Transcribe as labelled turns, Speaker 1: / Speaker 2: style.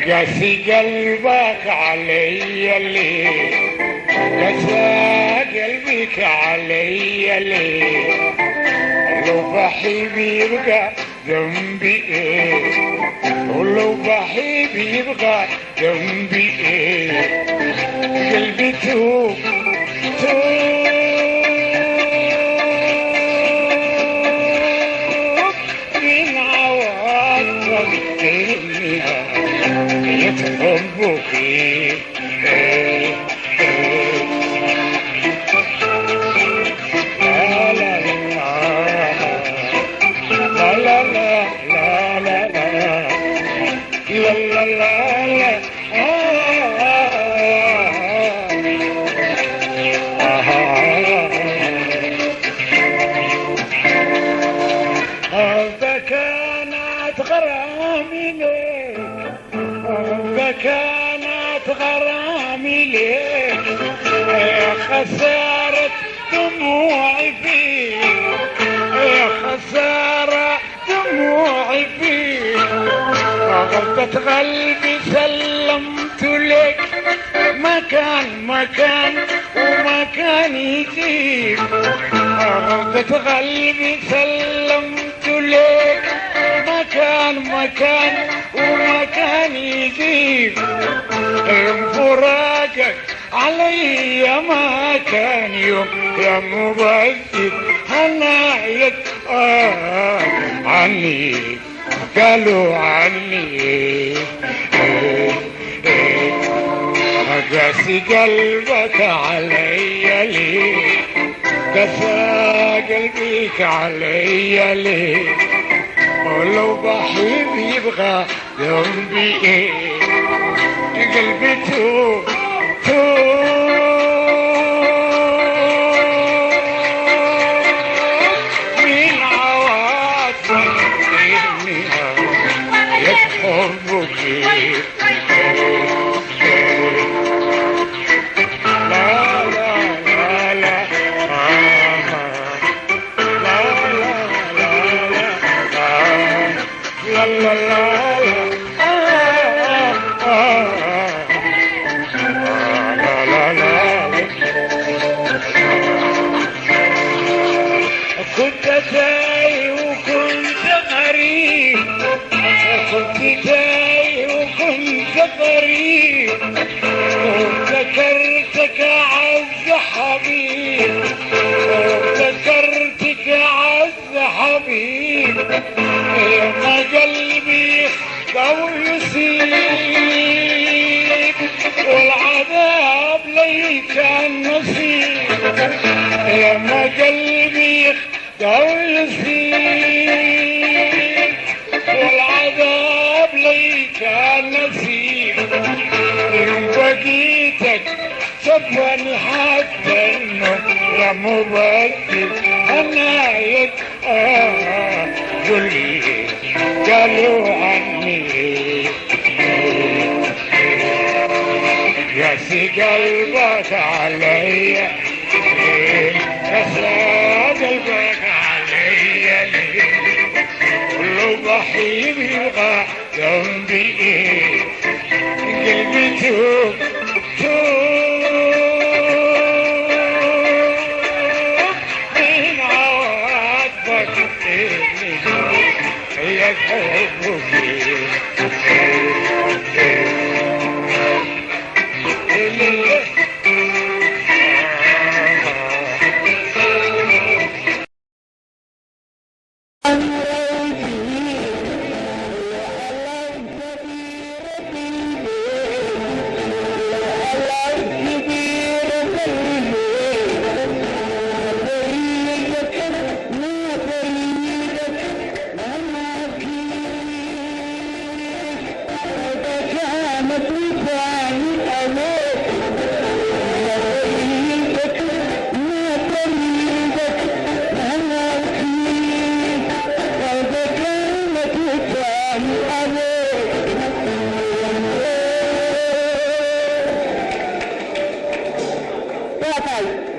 Speaker 1: قاسي قلبك علي ليه؟ قاسى قلبك علي ليه؟ لو بحب يبقى ذنبي ايه؟ ولو بحب يبقى ذنبي ايه؟ قلبي توب توب من عواطفك يتحبك كانت غرامي ليك كانت غرامي ليك يا خسارة دموعي فيك يا خسارة دموعي فيك غلطة قلبي سلمت لك مكان ومكان يجيك غلطة قلبي سلمت لك مكان ومكان يجيب فراقك علي ما كان يوم يا مبعد هنايك عني قالوا عني قاسي قلبك علي ليه قاسى قلبك علي ليه ولو بحب يبغى ذنبي ايه قلبي توب من عواطفك يتحبك كنت تايه وكنت غريب كنت تايه وكنت غريب وافتكرتك أعز حبيب وافتكرتك أعز حبيب يا قلبي لو يسيب والعذاب لي كان نصيب يا ما قلبي لو يسيب والعذاب لي كان نصيب يوم بقيتك سبني حتى النوم يا مبدل هنايك قولي قالوا عني قاسي قلبك علي قاسي قلبك علي لو بحب يبغى ذنبي ايه قلبي توب من عواطفك يتحبك
Speaker 2: Bye.